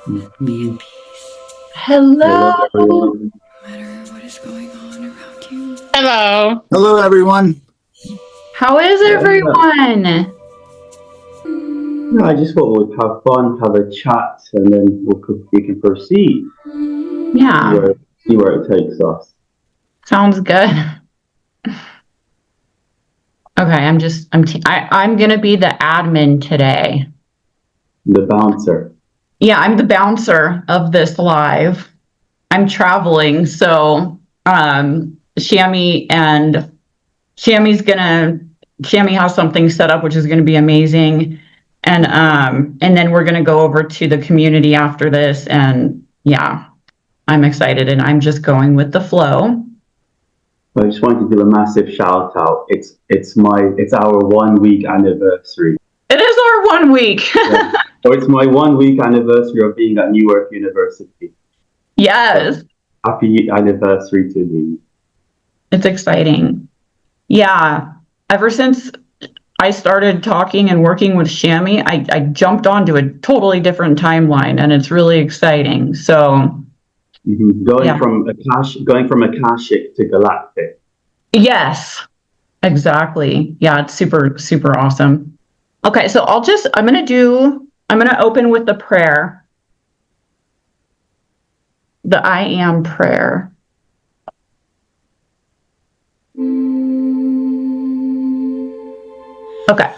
Mhm. Hello, Hello. everyone. No matter what is going on around you. Hello. Hello, everyone. How is Yeah, everyone? no, I just thought we'd have fun, have a chat, and then we can proceed. See Yeah, where see where it takes us. sounds good. Okay, I'm gonna be the admin today. The bouncer. Yeah, I'm the bouncer of this live. I'm traveling, so Shammy's gonna Shammy has something set up which is gonna be amazing. And then we're gonna go over to the community after this, and yeah, I'm excited and I'm just going with the flow. I just wanted to do a massive shout out. It's our 1 week anniversary. It is our 1 week. Yeah. So it's my 1 week anniversary of being at Newark University. So Yes, happy anniversary to me. it's exciting. Yeah, ever since I started talking and working with Shammy, I jumped onto a totally different timeline and it's really exciting. So, Going yeah, from Akashic to Galactic. yes, exactly. Yeah, it's super, super awesome. Okay, so I'm going to open with the prayer, the I am prayer. Okay.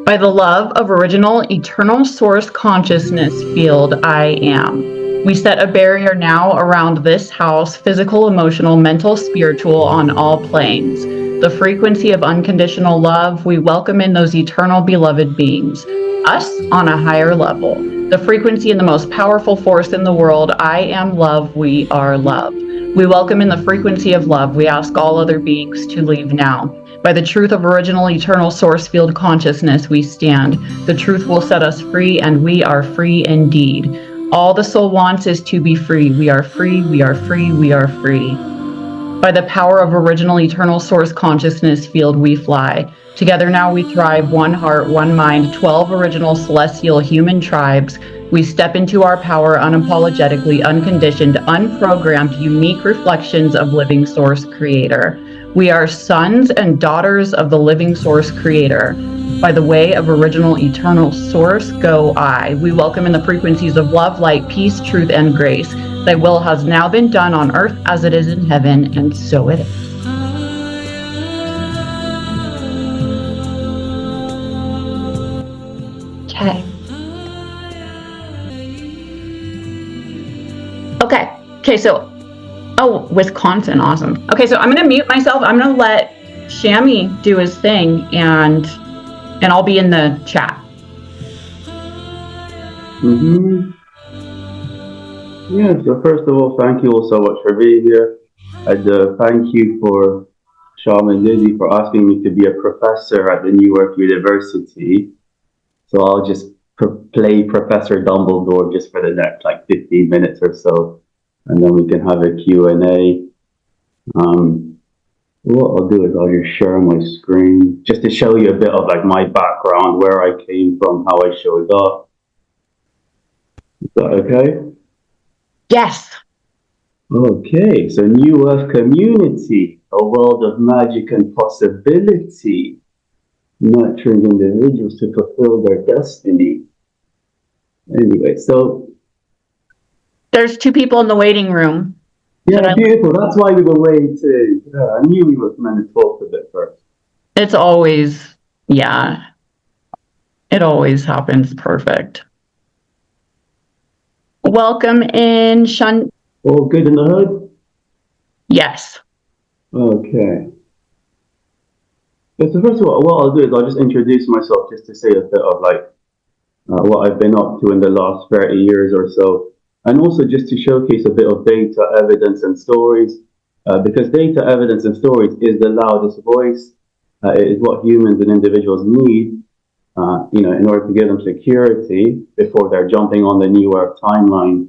By the love of original eternal source consciousness field, I am. We set a barrier now around this house, physical, emotional, mental, spiritual, on all planes. The frequency of unconditional love, we welcome in those eternal beloved beings, us on a higher level. The frequency and the most powerful force in the world, I am love, we are love. We welcome in the frequency of love. We ask all other beings to leave now. By the truth of original eternal source field consciousness, we stand. The truth will set us free, and we are free indeed. All the soul wants is to be free. We are free, we are free, we are free. By the power of original eternal source consciousness field, we fly. Together now we thrive, one heart, one mind, 12 original celestial human tribes. We step into our power unapologetically, unconditioned, unprogrammed, unique reflections of living source creator. We are sons and daughters of the living source creator. By the way of original eternal source, go I. We welcome in the frequencies of love, light, peace, truth, and grace. Thy will has now been done on earth as it is in heaven, and so it is. Okay. Okay, so, oh, Wisconsin, awesome. Okay, so I'm going to mute myself. I'm going to let Shammy do his thing, and I'll be in the chat. Mm-hmm. Yeah, so first of all, thank you all so much for being here. And thank you for Shaman Lizzie for asking me to be a professor at the Newark University. So I'll just play Professor Dumbledore just for the next like 15 minutes or so, and then we can have a Q&A. What I'll do is I'll just share my screen just to show you a bit of like my background, where I came from, how I showed up. Is that okay? Yes. Okay, so New Earth Community, a world of magic and possibility, nurturing individuals to fulfill their destiny. Anyway, so There's two people in the waiting room. yeah, beautiful. That's why we were waiting. Yeah, I knew we were meant to talk a bit first. It's always, yeah, it always happens perfect. Welcome in, Shun. All good in the hood? Yes. Okay. So first of all, what I'll do is I'll just introduce myself just to say a bit of like what I've been up to in the last 30 years or so, and also just to showcase a bit of data, evidence, and stories, because data, evidence, and stories is the loudest voice. It is what humans and individuals need, in order to give them security before they're jumping on the New Earth timeline.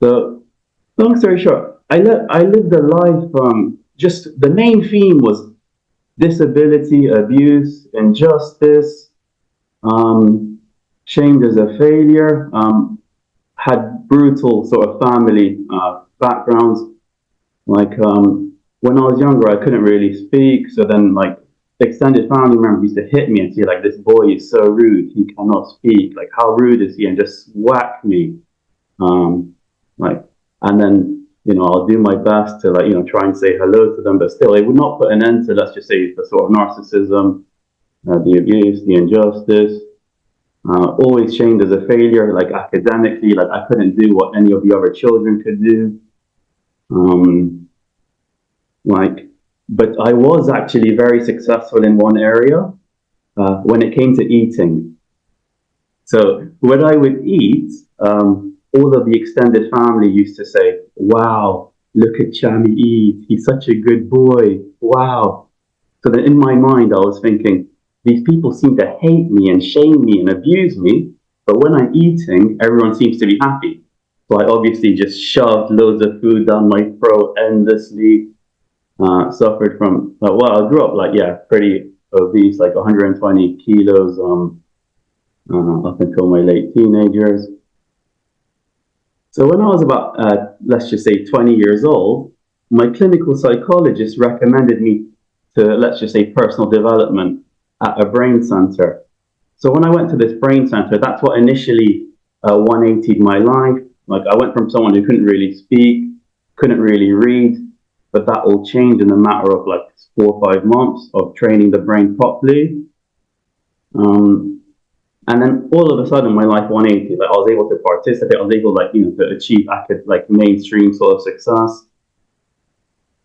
So, long story short, I lived a life. Just the main theme was disability, abuse, injustice, shamed as a failure, had brutal sort of family backgrounds. Like when I was younger, I couldn't really speak, so then like extended family members used to hit me and say like, this boy is so rude, he cannot speak, like how rude is he, and just whack me. Like, and then, you know, I'll do my best to like, you know, try and say hello to them, but still it would not put an end to, let's just say, the sort of narcissism, the abuse, the injustice. Always shamed as a failure, like academically, like I couldn't do what any of the other children could do. But I was actually very successful in one area when it came to eating. So when I would eat, all of the extended family used to say, wow, look at Chami eat, he's such a good boy, wow. So then in my mind, I was thinking, these people seem to hate me and shame me and abuse me, but when I'm eating, everyone seems to be happy. So I obviously just shoved loads of food down my throat endlessly, suffered from, well, I grew up like, yeah, pretty obese, like 120 kilos up until my late teenagers. So when I was about, let's just say 20 years old, my clinical psychologist recommended me to, let's just say, personal development at a brain center. So when I went to this brain center, that's what initially 180'd my life. Like I went from someone who couldn't really speak, couldn't really read, but that all changed in a matter of like 4 or 5 months of training the brain properly. And then all of a sudden, my life 180, like I was able to participate, I was able, like, you know, to achieve like mainstream sort of success.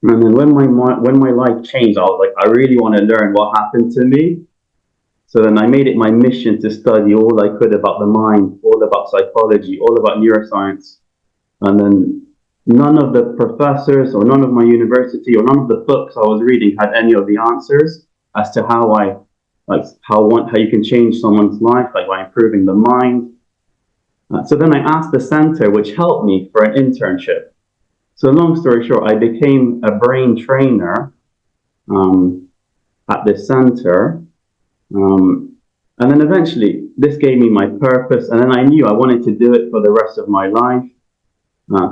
And then when my life changed, I was like, I really want to learn what happened to me. So then I made it my mission to study all I could about the mind, all about psychology, all about neuroscience. And then none of the professors or none of my university or none of the books I was reading had any of the answers as to how you can change someone's life, like by improving the mind. So then I asked the center, which helped me, for an internship. So long story short, I became a brain trainer at this center. And then eventually this gave me my purpose. And then I knew I wanted to do it for the rest of my life.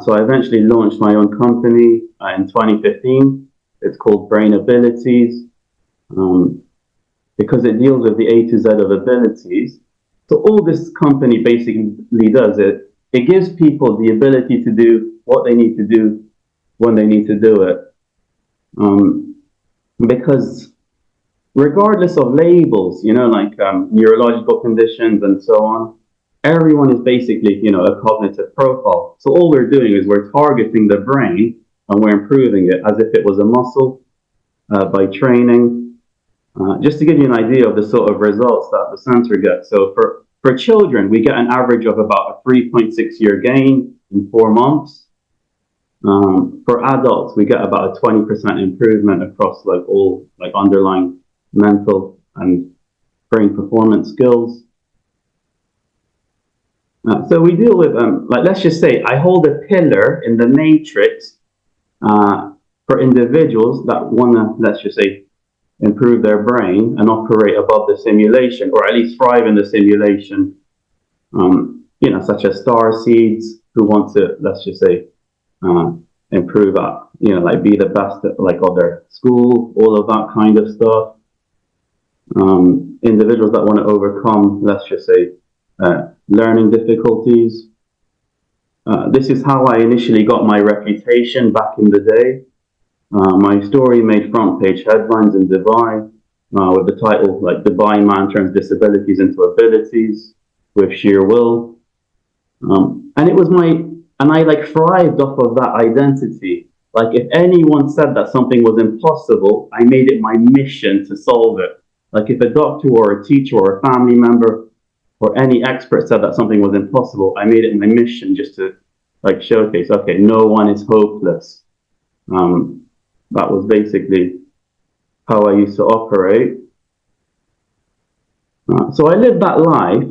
So I eventually launched my own company in 2015. It's called Brain Abilities, because it deals with the A to Z of abilities. So all this company basically does it gives people the ability to do what they need to do when they need to do it. Because regardless of labels, you know, like neurological conditions and so on, everyone is basically, you know, a cognitive profile. So all we're doing is we're targeting the brain and we're improving it as if it was a muscle by training. Just to give you an idea of the sort of results that the center gets. So for children, we get an average of about a 3.6-year gain in 4 months. For adults, we get about a 20% improvement across like all like underlying mental and brain performance skills. So we deal with, like, let's just say I hold a pillar in the matrix for individuals that want to, let's just say, improve their brain and operate above the simulation, or at least thrive in the simulation. You know, such as star seeds who want to, let's just say, improve at, you know, like be the best at, like, of their school, all of that kind of stuff. Individuals that want to overcome, let's just say, learning difficulties. This is how I initially got my reputation back in the day. My story made front page headlines in Dubai with the title, like, Dubai man turns disabilities into abilities with sheer will. And it was and I like thrived off of that identity. Like, if anyone said that something was impossible, I made it my mission to solve it. Like, if a doctor or a teacher or a family member or any expert said that something was impossible, I made it my mission just to, like, showcase, okay, no one is hopeless. That was basically how I used to operate. So I lived that life,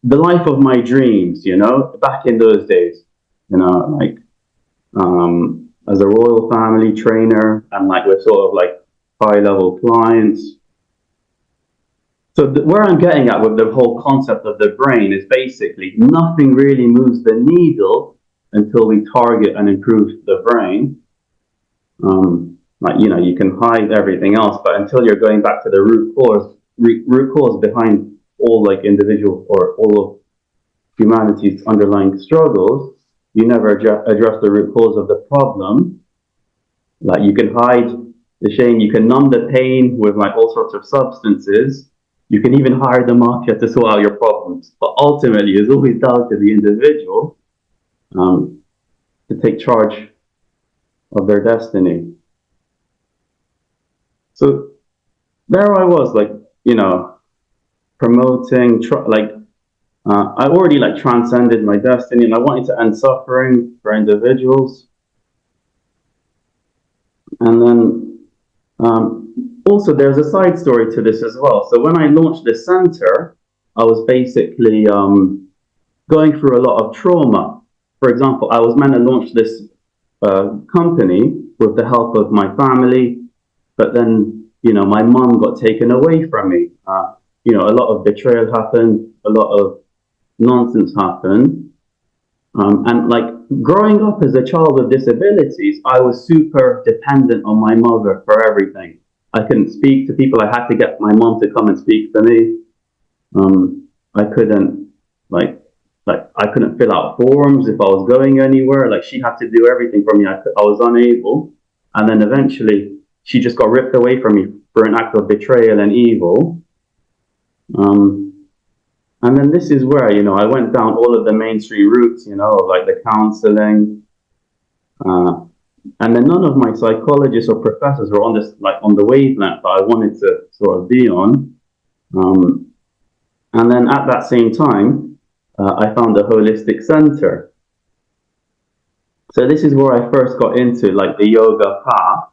the life of my dreams, you know, back in those days, you know, like, as a royal family trainer, and like we're sort of like high-level clients. So where I'm getting at with the whole concept of the brain is basically nothing really moves the needle until we target and improve the brain. Like, you know, you can hide everything else, but until you're going back to the root cause behind all like individual or all of humanity's underlying struggles, you never address the root cause of the problem. Like, you can hide the shame, you can numb the pain with like all sorts of substances. You can even hire the mafia to sort out your problems, but ultimately it's always down to the individual to take charge of their destiny. So there I was, like, you know, promoting, I already like transcended my destiny, and I wanted to end suffering for individuals. And then also there's a side story to this as well. So when I launched the center, I was basically going through a lot of trauma. For example, I was meant to launch this company with the help of my family, but then, you know, my mom got taken away from me. You know, a lot of betrayal happened, a lot of nonsense happened. And like growing up as a child with disabilities, I was super dependent on my mother for everything. I couldn't speak to people. I had to get my mom to come and speak for me. I couldn't I couldn't fill out forms if I was going anywhere. Like, she had to do everything for me. I was unable. And then eventually she just got ripped away from me for an act of betrayal and evil. And then this is where, you know, I went down all of the mainstream routes, you know, of like the counseling. And then none of my psychologists or professors were on this, like on the wavelength that I wanted to sort of be on. And then at that same time, I found a holistic center. So this is where I first got into like the yoga path.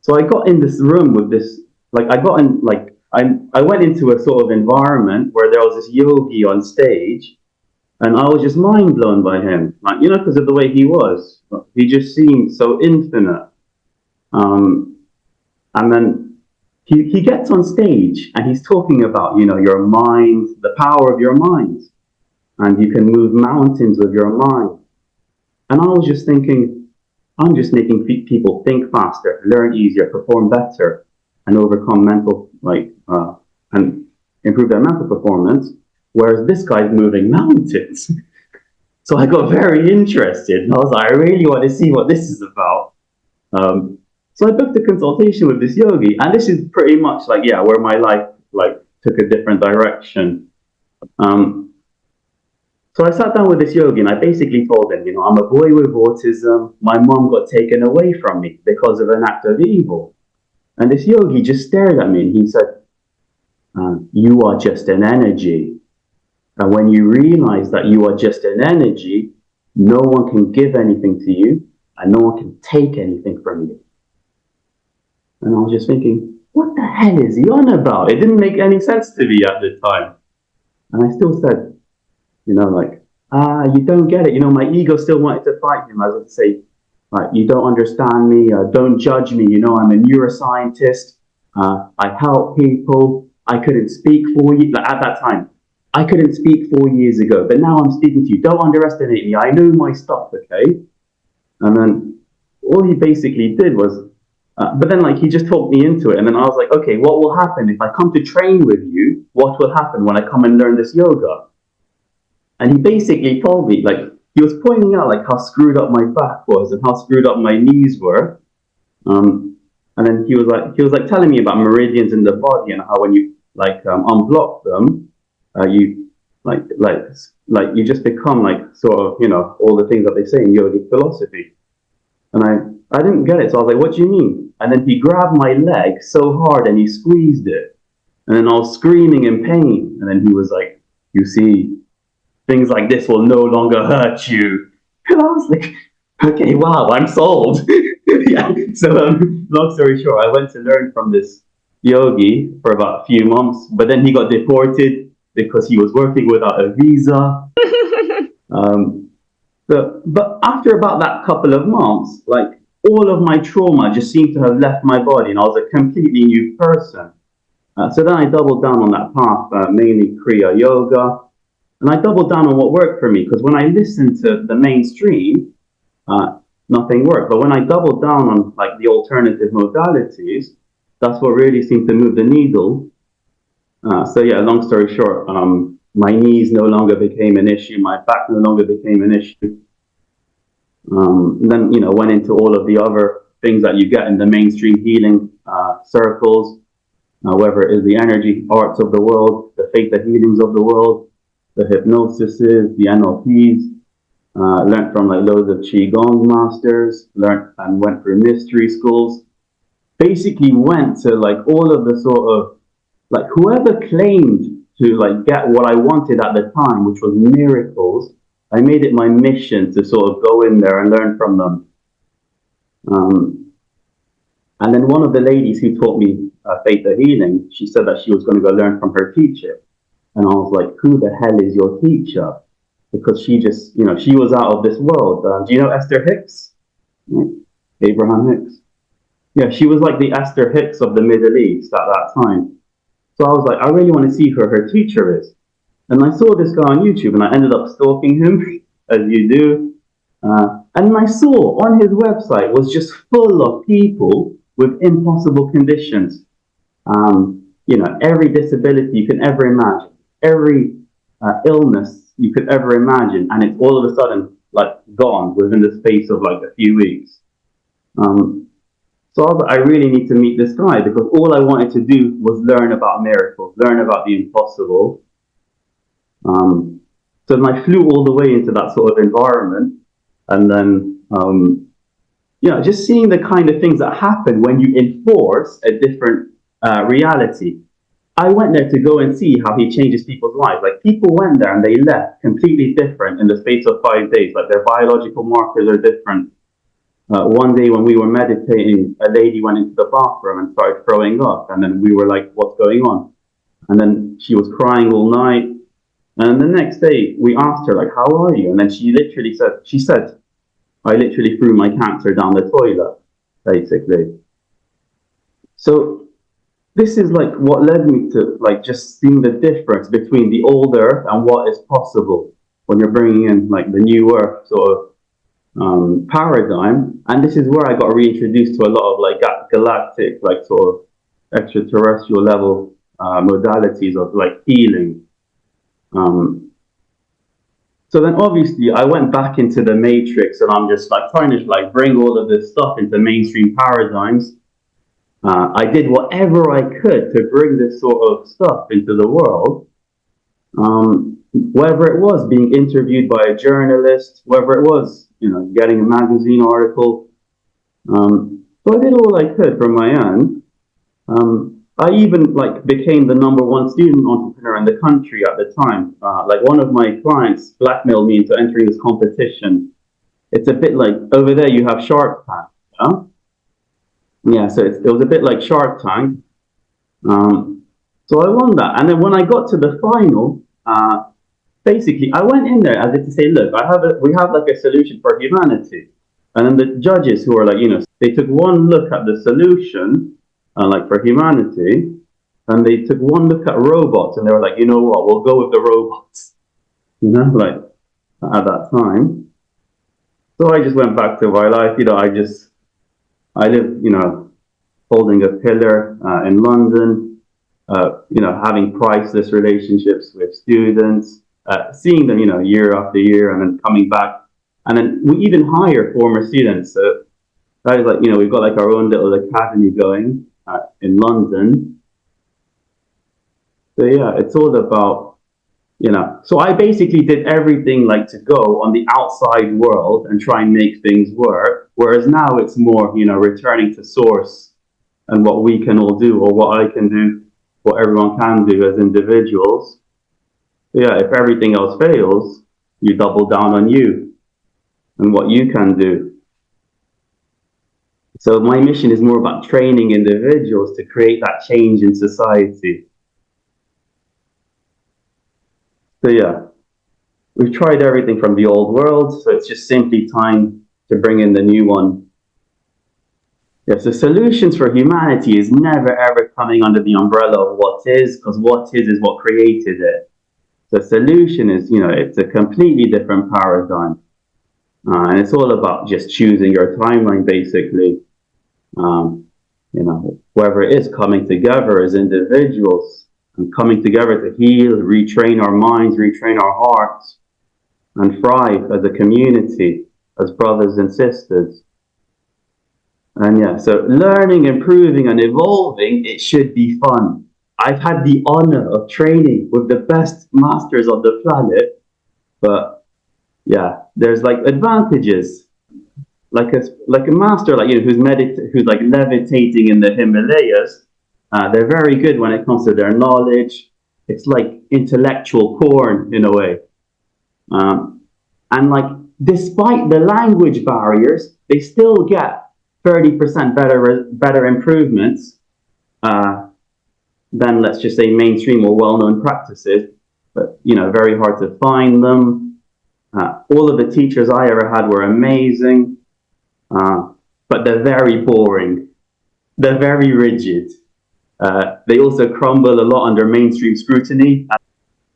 So I got in this room with this, like I got in, like I went into a sort of environment where there was this yogi on stage, and I was just mind blown by him, like, you know, because of the way he was. He just seemed so infinite. And then he gets on stage and he's talking about, you know, your mind, the power of your mind, and you can move mountains with your mind. And I was just thinking, I'm just making people think faster, learn easier, perform better, and overcome mental, and improve their mental performance. Whereas this guy's moving mountains. So I got very interested, and I was like, I really want to see what this is about. So I booked a consultation with this yogi, and this is pretty much like, yeah, where my life like took a different direction. So I sat down with this yogi, and I basically told him, you know, I'm a boy with autism. My mom got taken away from me because of an act of evil. And this yogi just stared at me, and he said, you are just an energy. And when you realize that you are just an energy, no one can give anything to you, and no one can take anything from you. And I was just thinking, what the hell is he on about? It didn't make any sense to me at the time. And I still said, you know, like, you don't get it. You know, my ego still wanted to fight him. I would say, like, you don't understand me. Don't judge me. You know, I'm a neuroscientist. I help people. I couldn't speak for you. Like, at that time, I couldn't speak 4 years ago, but now I'm speaking to you. Don't underestimate me. I know my stuff, okay? And then all he basically did was, but then like he just talked me into it. And then I was like, okay, what will happen if I come to train with you? What will happen when I come and learn this yoga? And he basically told me, like, he was pointing out like how screwed up my back was and how screwed up my knees were. And then he was like telling me about meridians in the body and how when you like unblock them, you you just become like sort of, you know, all the things that they say in yogic philosophy. And I didn't get it. So I was like, what do you mean? And then he grabbed my leg so hard and he squeezed it. And then I was screaming in pain. And then he was like, you see, things like this will no longer hurt you. And I was like, okay, wow, I'm sold. Yeah. So long story short, I went to learn from this yogi for about a few months, but then he got deported because he was working without a visa. But after about that couple of months, like all of my trauma just seemed to have left my body, and I was a completely new person. So then I doubled down on that path, mainly Kriya Yoga, and I doubled down on what worked for me, because when I listened to the mainstream, nothing worked. But when I doubled down on like the alternative modalities, that's what really seemed to move the needle. So yeah, long story short, my knees no longer became an issue, my back no longer became an issue. Then, went into all of the other things that you get in the mainstream healing circles, whether it is the energy arts of the world, the theta healings of the world, the hypnosises, the NLPs, learned from like loads of Qigong masters, learned and went through mystery schools, basically went to like all of the sort of, like whoever claimed to like get what I wanted at the time, which was miracles, I made it my mission to sort of go in there and learn from them. And then one of the ladies who taught me theta healing, she said that she was going to go learn from her teacher. And I was like, who the hell is your teacher? Because she just, she was out of this world. Do you know Esther Hicks? Abraham Hicks. Yeah, she was like the Esther Hicks of the Middle East at that time. So I was like, I really want to see who her teacher is. And I saw this guy on YouTube, and I ended up stalking him, as you do. And I saw on his website was just full of people with impossible conditions. Every disability you can ever imagine, every illness you could ever imagine, and it's all of a sudden like gone within the space of like a few weeks. So I was like, I really need to meet this guy, because all I wanted to do was learn about miracles, learn about the impossible. So then I flew all the way into that sort of environment, and then just seeing the kind of things that happen when you enforce a different reality. I went there to go and see how he changes people's lives. Like, people went there and they left completely different in the space of 5 days. Like, their biological markers are different. One day when we were meditating, a lady went into the bathroom and started throwing up, and then we were like, what's going on? And then she was crying all night. And the next day we asked her, like, how are you? And then she said, I literally threw my cancer down the toilet, basically. So this is like what led me to like just seeing the difference between the old earth and what is possible when you're bringing in like the new earth sort of paradigm. And this is where I got reintroduced to a lot of like galactic, like sort of extraterrestrial level modalities of like healing. So then obviously I went back into the matrix, and I'm just like trying to like bring all of this stuff into mainstream paradigms. I did whatever I could to bring this sort of stuff into the world. Whether it was being interviewed by a journalist, whether it was, getting a magazine article. So I did all I could from my end. I even like became the #1 student entrepreneur in the country at the time. Like, one of my clients blackmailed me into entering this competition. It's a bit like over there you have Shark Tank, yeah? Yeah, so it was a bit like Shark Tank. So I won that, and then when I got to the final, basically I went in there as if to say, look, we have like a solution for humanity. And then the judges who are like, they took one look at the solution, like for humanity, and they took one look at robots, and they were like, you know what, we'll go with the robots, like at that time. So I just went back to my life. I live, holding a pillar in London, having priceless relationships with students, seeing them, year after year, and then coming back. And then we even hire former students. So that is like, we've got like our own little academy going in London. So yeah, it's all about, so I basically did everything like to go on the outside world and try and make things work. Whereas now it's more, returning to source and what we can all do, or what I can do, what everyone can do as individuals. So yeah, if everything else fails, you double down on you and what you can do. So my mission is more about training individuals to create that change in society. So yeah, we've tried everything from the old world, so it's just simply time to bring in the new one. Yeah, so solutions for humanity is never ever coming under the umbrella of what is, because what is what created it. The solution is, it's a completely different paradigm. And it's all about just choosing your timeline, basically. Whoever it is, coming together as individuals and coming together to heal, retrain our minds, retrain our hearts, and thrive as a community, as brothers and sisters. And so learning, improving, and evolving, it should be fun. I've had the honor of training with the best masters of the planet, but there's like advantages. Like a master, who's like levitating in the Himalayas. They're very good when it comes to their knowledge. It's like intellectual porn in a way. And like, despite the language barriers, they still get 30% better improvements than, let's just say, mainstream or well-known practices. But very hard to find them. All of the teachers I ever had were amazing. But they're very boring. They're very rigid. They also crumble a lot under mainstream scrutiny.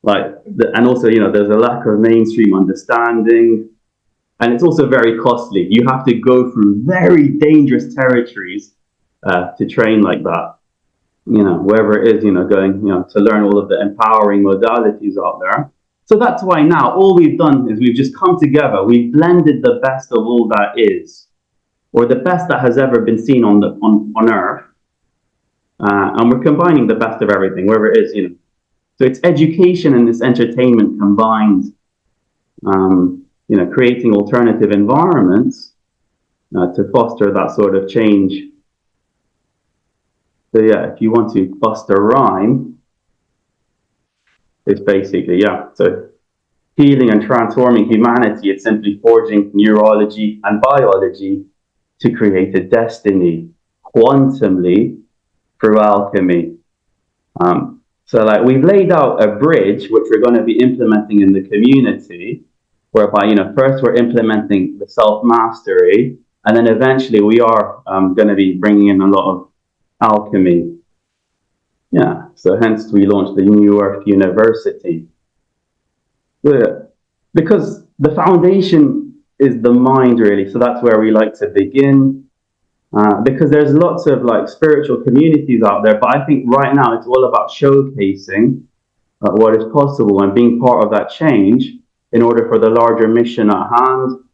And also, there's a lack of mainstream understanding. And it's also very costly. You have to go through very dangerous territories to train like that. Wherever it is, going, to learn all of the empowering modalities out there. So that's why now all we've done is we've just come together. We've blended the best of all that is, or the best that has ever been seen on Earth. And we're combining the best of everything, wherever it is, So it's education and this entertainment combined, creating alternative environments to foster that sort of change. So if you want to bust a rhyme, it's basically, so healing and transforming humanity, it's simply forging neurology and biology to create a destiny, quantumly, through alchemy. So we've laid out a bridge, which we're going to be implementing in the community, whereby, first we're implementing the self-mastery, and then eventually we are going to be bringing in a lot of alchemy. So hence we launched the New Earth University. Because the foundation is the mind, really, so that's where we like to begin. Because there's lots of spiritual communities out there, but I think right now it's all about showcasing what is possible and being part of that change in order for the larger mission at hand.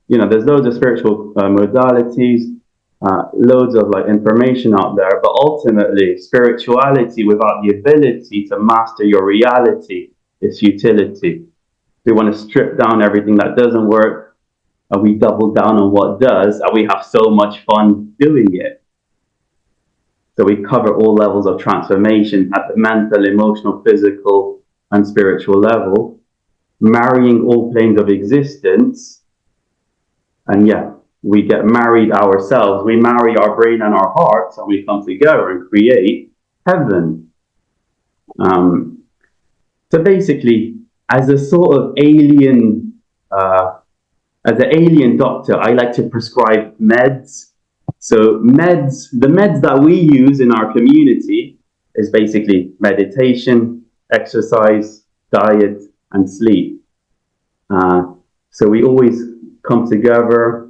There's loads of spiritual modalities, loads of information out there, but ultimately spirituality without the ability to master your reality is futility. We want to strip down everything that doesn't work, and we double down on what does, and we have so much fun doing it. So we cover all levels of transformation at the mental, emotional, physical, and spiritual level, marrying all planes of existence. And we get married ourselves. We marry our brain and our hearts, and we come together and create heaven. So basically, as a sort of alien, as an alien doctor, I like to prescribe meds. So the meds that we use in our community is basically meditation, exercise, diet, and sleep. So we always come together.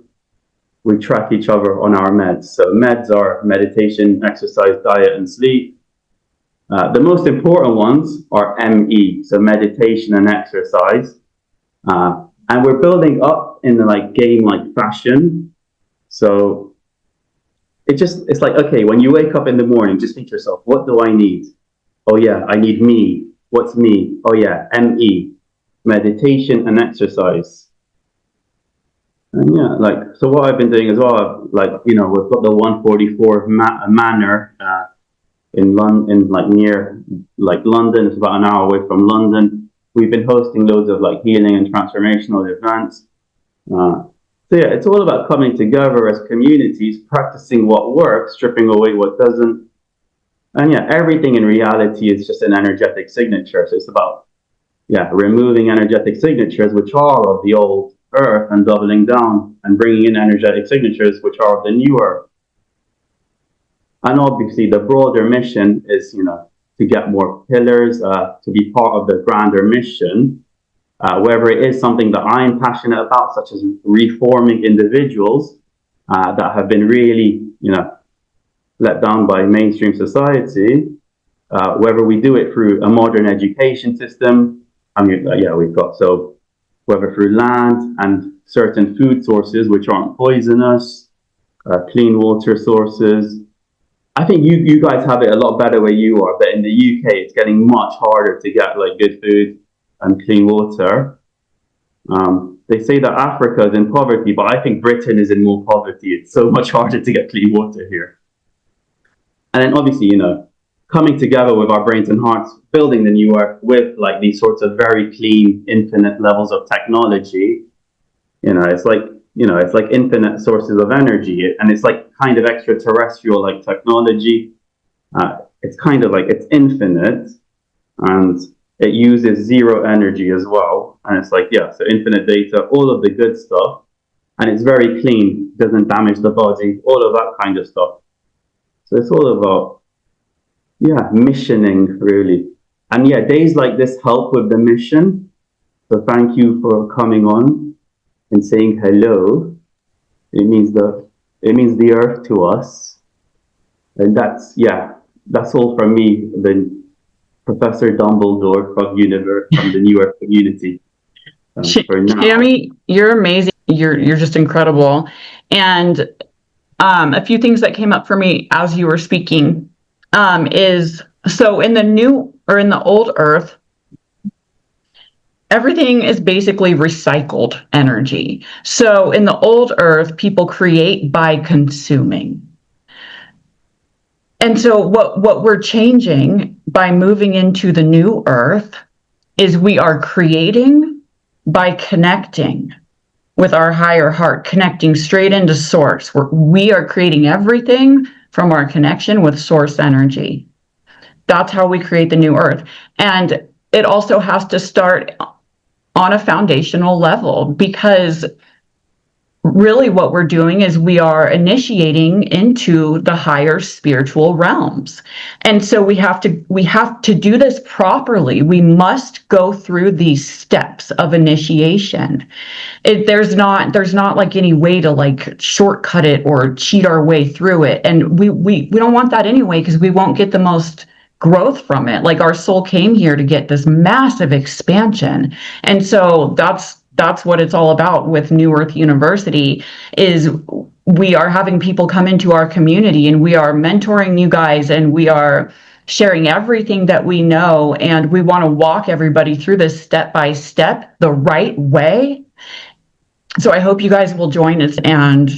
We track each other on our meds. So meds are meditation, exercise, diet, and sleep. The most important ones are ME, so meditation and exercise. And we're building up in the game-like fashion. So it's like, okay, when you wake up in the morning, just think to yourself, what do I need? Oh yeah, I need me. What's me? Oh yeah, ME, meditation and exercise. And so what I've been doing as well, we've got the 144 Manor in London, near London. It's about an hour away from London. We've been hosting loads of healing and transformational events. So it's all about coming together as communities, practicing what works, stripping away what doesn't. And everything in reality is just an energetic signature. So it's about removing energetic signatures, which are of the old, Earth and doubling down and bringing in energetic signatures, which are of the new Earth. And obviously, the broader mission is, to get more pillars, to be part of the grander mission. Whether it is something that I'm passionate about, such as reforming individuals that have been really, let down by mainstream society, whether we do it through a modern education system, we've got, so whether through land and certain food sources which aren't poisonous, clean water sources. I think you guys have it a lot better where you are, but in the UK, it's getting much harder to get like good food and clean water. They say that Africa is in poverty, but I think Britain is in more poverty. It's so much harder to get clean water here. And then obviously, coming together with our brains and hearts, building the new Earth with like these sorts of very clean, infinite levels of technology, it's like infinite sources of energy, and it's like kind of extraterrestrial like technology. It's kind of like it's infinite, and it uses zero energy as well. And it's like, so infinite data, all of the good stuff, and it's very clean, doesn't damage the body, all of that kind of stuff. So it's all about, missioning really. And days like this help with the mission. So thank you for coming on and saying hello. It means the earth to us. And that's all from me, the Professor Dumbledore from the New Earth community. For now. Tammy, you're amazing. You're just incredible. And a few things that came up for me as you were speaking is, so in the old Earth, everything is basically recycled energy. So in the old Earth, people create by consuming. And so what we're changing by moving into the new Earth is we are creating by connecting with our higher heart, connecting straight into source. We are creating everything from our connection with source energy. That's how we create the new Earth. And it also has to start on a foundational level, because really what we're doing is we are initiating into the higher spiritual realms. And so we have to do this properly. We must go through these steps of initiation. There's not like any way to like shortcut it or cheat our way through it. And we don't want that anyway, because we won't get the most growth from it. Like, our soul came here to get this massive expansion. And so that's what it's all about with New Earth University, is we are having people come into our community, and we are mentoring you guys, and we are sharing everything that we know, and we want to walk everybody through this step by step the right way. So I hope you guys will join us, and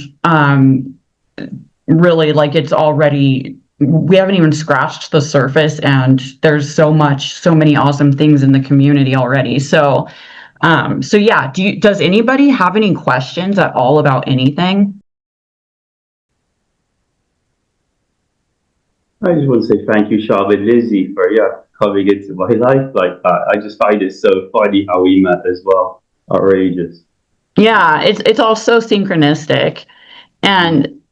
really, like, it's already, we haven't even scratched the surface, and there's so many awesome things in the community already. So does anybody have any questions at all about anything? I just want to say thank you, Shab and Lizzie, for coming into my life like that. I just find it so funny how we met as well. Outrageous. Yeah, it's all so synchronistic, and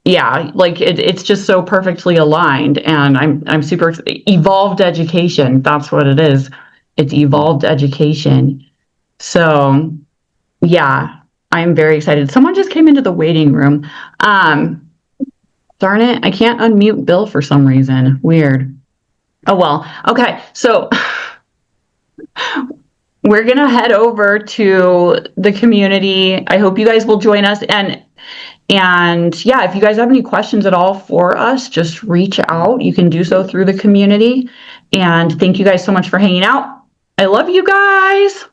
it's just so perfectly aligned. And I'm super evolved education. That's what it is. It's evolved education. So, I'm very excited. Someone just came into the waiting room. Darn it, I can't unmute Bill for some reason. Weird. Oh, well. Okay, so we're going to head over to the community. I hope you guys will join us. And if you guys have any questions at all for us, just reach out. You can do so through the community. And thank you guys so much for hanging out. I love you guys.